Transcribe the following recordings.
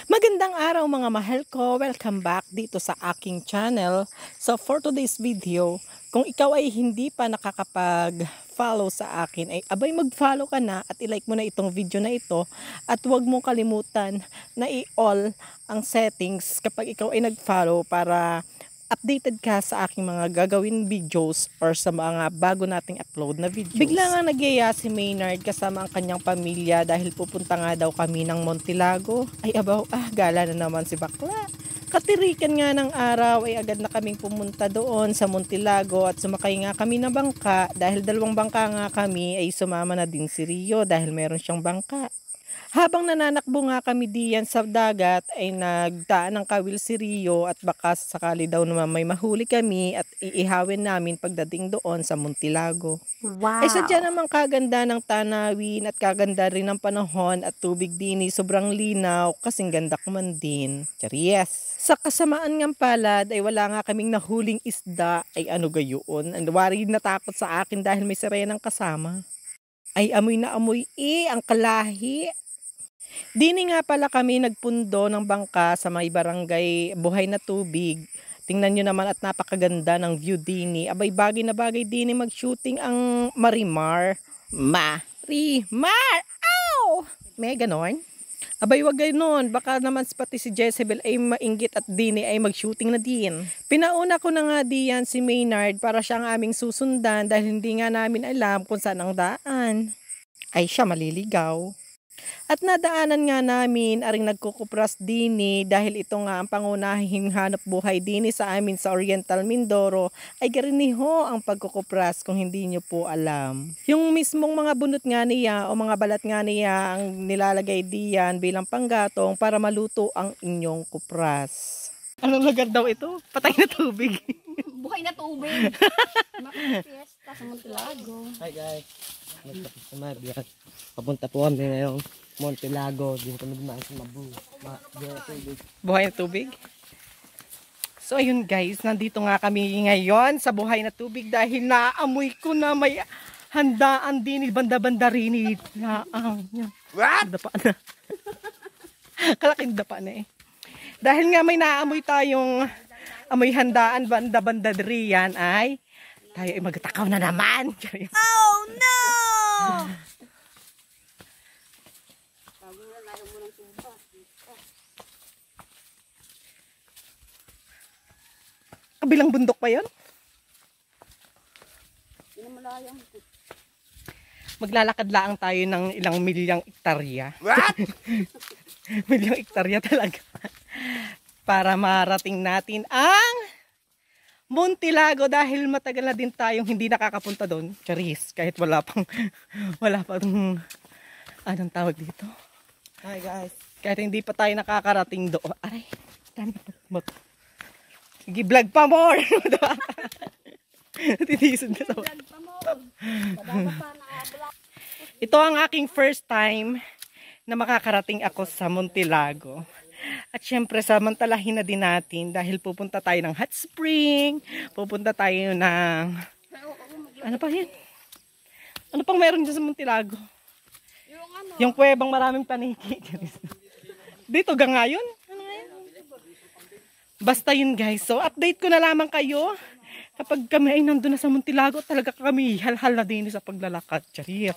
Magandang araw mga mahal ko, welcome back dito sa aking channel. So for today's video, kung ikaw ay hindi pa nakakapag-follow sa akin, ay abay mag-follow ka na at i-like mo na itong video na ito. At huwag mong kalimutan na i-all ang settings kapag ikaw ay nag-follow para updated ka sa aking mga gagawin videos or sa mga bago nating upload na videos. Bigla nga nagyaya si Maynard kasama ang kanyang pamilya dahil pupunta nga daw kami ng Montilago. Ay abaw, gala na naman si bakla. Katirikan nga ng araw ay agad na kaming pumunta doon sa Montilago at sumakay nga kami na bangka dahil dalawang bangka nga kami ay sumama na din si Rio dahil meron siyang bangka. Habang nananakbo nga kami diyan sa dagat ay nagdaan ng kawil si Rio at baka sakali daw naman may mahuli kami at iihawin namin pagdating doon sa Montilago. Wow! Ay sadya naman kaganda ng tanawin at kaganda rin ng panahon at tubig din sobrang linaw kasing ganda ko man din. Charies! Sa kasamaan ng palad ay wala nga kaming nahuling isda ay ano gayon. And wari natakot sa akin dahil may sirenang kasama. Ay amoy na amoy ang kalahi. Dini nga pala kami nagpundo ng bangka sa may barangay Buhay na Tubig. Tingnan nyo naman at napakaganda ng view dini. Abay bagay na bagay dini mag-shooting ang Marimar. Marimar! Ow! May ganon? Abay wag ganon. Baka naman pati si Jezebel ay mainggit at dini ay mag-shooting na din. Pinauna ko na nga diyan si Maynard para siya ang aming susundan dahil hindi nga namin alam kung saan ang daan. Ay siya maliligaw. At nadaanan nga namin aring nagkukupras dini dahil ito nga ang pangunahing hanap buhay dini sa amin sa Oriental Mindoro ay gariniho ang pagkukupras kung hindi nyo po alam. Yung mismong mga bunot nga niya o mga balat nga niya ang nilalagay diyan bilang panggatong para maluto ang inyong kupras. Anong lugar daw ito? Patay na tubig. Buhay na tubig. Makapiesta sa Montilago. Hi guys. Papunta po kami ngayong Montilago. Dito kami dumaan sa Buhay na tubig. So ayun guys, nandito nga kami ngayon sa Buhay na Tubig dahil naamoy ko na may handaan din banda-banda rin. What? Dapa na. Kalaking dapa na eh. Dahil nga may naamoy tayong amoy handaan banda-banda riyan ay tayo ay magtakaw na naman. Oh no! Kabilang bundok pa yon? Maglalakad lang tayo ng ilang milyang ektarya. What? Milyang ektarya talaga. Para marating natin ang Montilago dahil matagal na din tayong hindi nakakapunta doon. Charis, kahit wala pang anong tawag dito. Hi guys. Kahit hindi pa tayo nakakarating doon. Aray, dami pa. Sige, vlog pa more. Titisod na sa Ito ang aking first time na makakarating ako sa Montilago. At syempre samantalahin na din natin dahil pupunta tayo ng hot spring, pupunta tayo ng ano pa yan? Ano pang meron dyan sa Montilago? Yung kuwebang maraming paniki. Dito ga ngayon? Ano ngayon? Basta yun guys. So update ko na lamang kayo kapag kami ay nandun na sa Montilago. Talaga kami halhal na din sa paglalakad. Charir.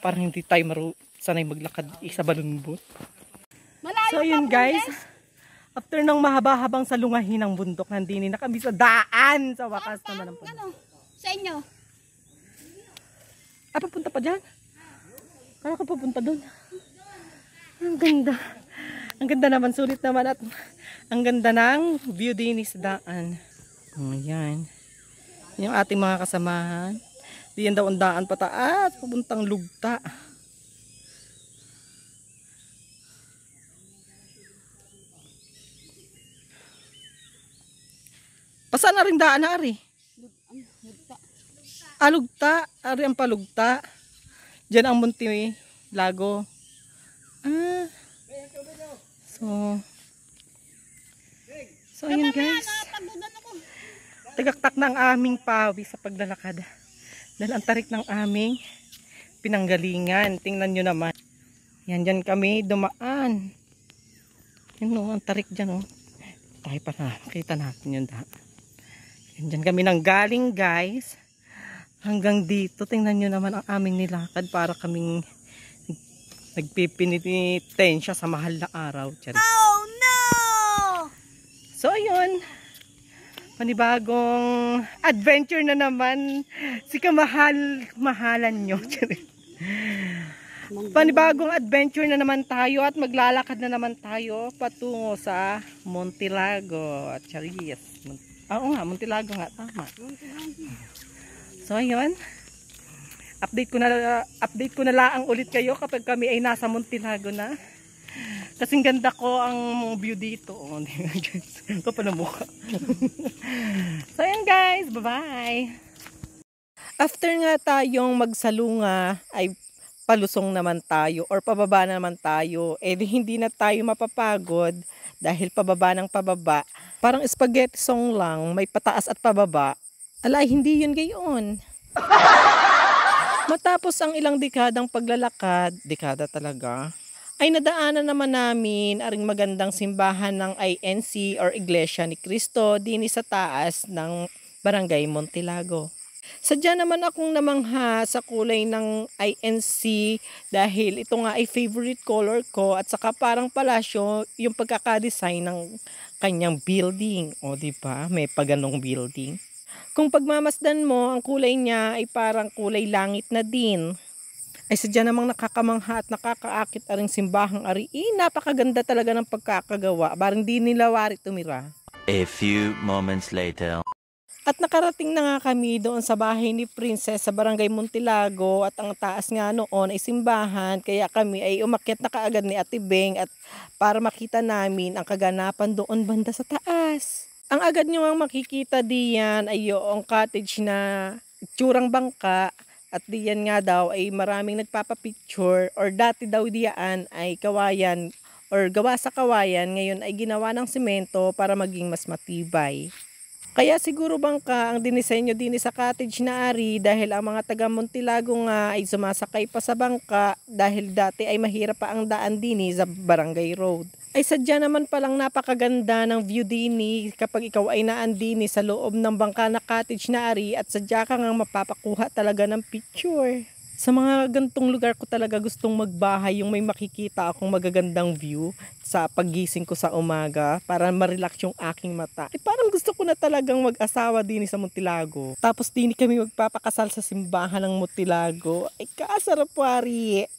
Parang hindi tayo sanay maglakad sa balunbot. So yun guys, after ng mahaba-habang salungahin ng bundok, nandini na kami sa daan. Sa wakas naman ang Ano? Sa inyo? Papunta pa dyan? Kaya ka papunta doon. Ang ganda. Ang ganda naman, sulit naman at ang ganda ng view din sa daan. Ayan. Yung ating mga kasamahan. Diyan daw ang daan pataas, papuntang lugta. Pasaan na rin daan na ari? Lugta. Ari ang palugta. Diyan ang Montilago. So ayun guys. Tagaktak ng aming pawi sa paglalakad. Dahil ang tarik ng aming pinanggalingan. Tingnan nyo naman. Yan dyan kami dumaan. Yun o, ang tarik dyan o. Tayo pa na, makita natin yung daan. Yan dyan kami nang galing guys. Hanggang dito, tingnan nyo naman ang aming nilakad para kaming nagpipinitensya sa mahal na araw. Charis. Oh no! So ayun, panibagong adventure na naman si mahalan nyo. Panibagong adventure na naman tayo at maglalakad na naman tayo patungo sa Montilago. Charis. Oo nga, Montilago nga, tama. So ayun, update ko na lang ulit kayo kapag kami ay nasa Montilago na. Kasing ganda ko ang view dito. Ito pa na mukha. So ayun guys, bye-bye. After nga tayong magsalunga ay palusong naman tayo or pababa na naman tayo. Eh hindi na tayo mapapagod dahil pababa ng pababa. Parang spaghetti song lang, may pataas at pababa. Alay, hindi yun gayon. Matapos ang ilang dekadang paglalakad, dekada talaga, ay nadaanan naman namin aring magandang simbahan ng INC or Iglesia ni Cristo din sa taas ng Barangay Montilago. Sadya naman akong namangha sa kulay ng INC dahil ito nga ay favorite color ko at saka parang palasyo yung pagkakadesign ng kanyang building. O diba, may paganong building. Kung pagmamasdan mo, ang kulay niya ay parang kulay langit na din. Ay sadya namang nakakamangha at nakakaakit aring simbahang ari. Napakaganda talaga ng pagkakagawa. Parang di nila wari tumira. A few moments later. At nakarating na nga kami doon sa bahay ni Princess sa Barangay Montilago at ang taas nga noon ay simbahan. Kaya kami ay umakyat na kaagad ni Ate Beng at para makita namin ang kaganapan doon banda sa taas. Ang agad nyo ang makikita diyan ay yung cottage na itsurang bangka at diyan nga daw ay maraming nagpapapicture or dati daw diyan ay kawayan or gawa sa kawayan ngayon ay ginawa ng semento para maging mas matibay. Kaya siguro bangka ang dinisenyo din sa cottage na ari dahil ang mga taga Montilago nga ay sumasakay pa sa bangka dahil dati ay mahirap pa ang daan din sa Barangay Road. Ay sadya naman palang napakaganda ng view din kapag ikaw ay naandini sa loob ng bangka na cottage na ari at sadya ka nga mapapakuha talaga ng picture. Sa mga gantong lugar ko talaga gustong magbahay yung may makikita akong magagandang view sa paggising ko sa umaga para ma-relax yung aking mata. Parang gusto ko na talagang mag-asawa din sa Montilago. Tapos din kami magpapakasal sa simbahan ng Montilago. Ay kasarap wari.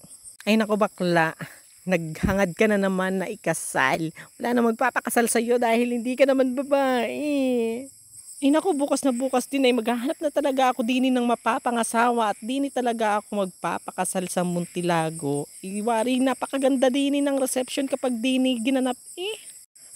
Ay naku bakla. Naghangad ka na naman na ikasal. Wala na magpapakasal sa iyo dahil hindi ka naman babae. Eh naku, bukas na bukas din ay maghahanap na talaga ako din ng mapapangasawa at din talaga ako magpapakasal sa Montilago. Iwari, napakaganda din ng reception kapag din ginanap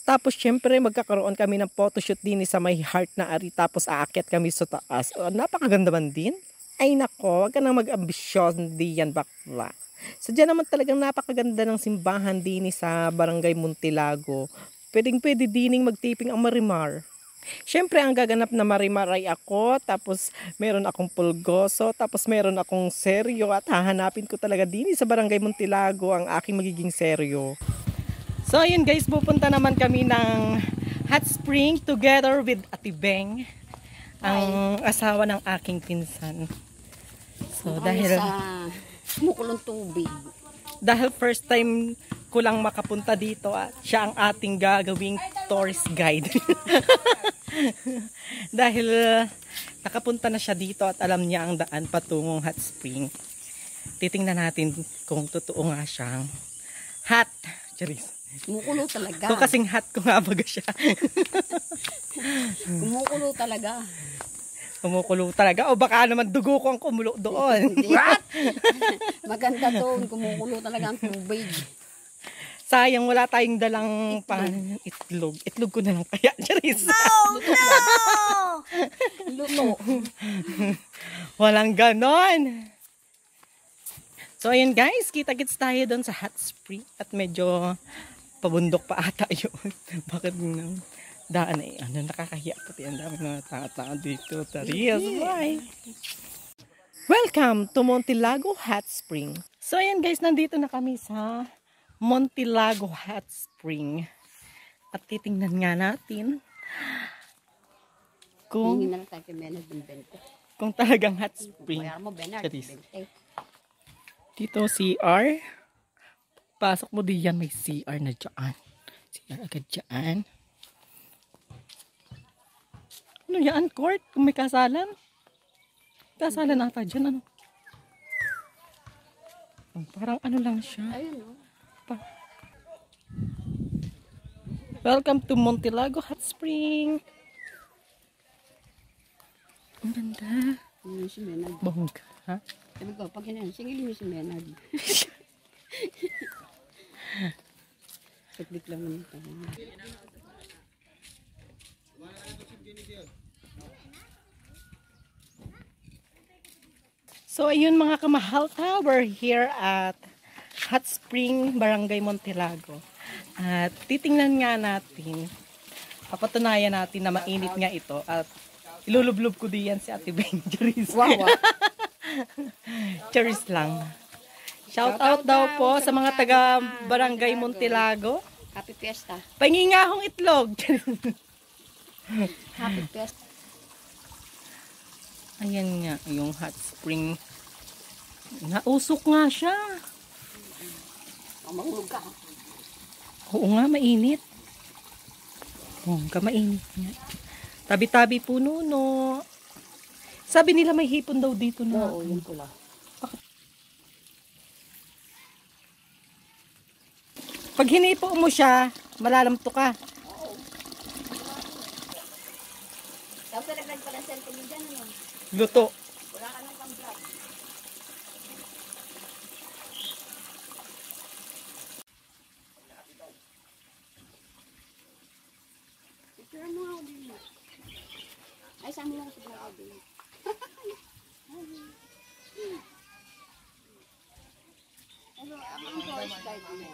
Tapos syempre magkakaroon kami ng photoshoot din sa may heart na ari tapos aakyat kami sa taas. Napakaganda man din. Ay nako, wag ka nang mag-ambisyon diyan bakla. Sadya naman talagang napakaganda ng simbahan din sa Barangay Montilago. Pwedeng-pwede dining magtiping ang marimar. Siyempre ang gaganap na marimar ay ako, tapos meron akong pulgoso, tapos meron akong seryo at hahanapin ko talaga din sa Barangay Montilago ang aking magiging seryo. So ayun guys, pupunta naman kami ng hot spring together with Ate Beng, ang asawa ng aking pinsan. So dahil Kumukulong tubig. Dahil first time ko lang makapunta dito at siya ang ating gagawing tourist guide. Dahil nakapunta na siya dito at alam niya ang daan patungong hot spring. Titingnan natin kung totoo nga siyang hot. Charis. Kumukulo talaga. Kung kasing hot ko nga baga siya. Kumukulo talaga. Kumukulo talaga. O baka naman dugo ko ang kumulo doon. What? Maganda doon. Kumukulo talaga ang tubig. Sayang wala tayong dalang itlog. Itlog ko na lang kaya. Charis. Oh no! Luto. Walang ganon. So ayun guys, kita-kits tayo doon sa hot spring. At medyo pabundok pa ata yun. Bakit nang daan ay nakakahiya pati ang dami mga tao dito. Tarias, bye! Welcome to Montilago Hot Spring. So ayan guys, nandito na kami sa Montilago Hot Spring. At titingnan nga natin kung, Hingin na lang tayo kay Benard ng 20. kung talagang hot spring. Bayar mo, Benard, Charis. 20. Dito CR. Pasok mo diyan, may CR na dyan. CR agad dyan. Ano yan, court? Kung may kasalan? Kasalan ata dyan, ano? Parang ano lang siya. Ayun, oh. Welcome to Montilago Hot Spring. Ang ganda. Hingin si Benard. Bongga. Ha? Sabi ko, pag yun, singilin mo si Benard. Saglit lang naman tayo. So ayun mga kamahal, we're here at Hot Spring, Barangay Montilago. At titingnan nga natin, papatunayan natin na mainit nga ito at ilulublob ko diyan si Ate Beng. Charis. Wow. Charis lang. Shout out daw po sa mga taga Barangay Montilago. Happy Fiesta. Pahingi nga akong itlog. Happy Fiesta. Ayan nga, yung hot spring. Nausok nga siya. Mahulog ka. Oo nga, mainit. Oo nga, mainit nga. Tabi-tabi po nuno. Sabi nila may hipon daw dito na. Oo, yun pula. Pag hinipo mo siya, malalamto ka. Tapos naglag pala ng cellphone dyan, ano? Luto. Wala ka nang pang-vlog. Picture mo ako din. Ay, saan mo lang sa vlog ako din? Ano, ang first light mo.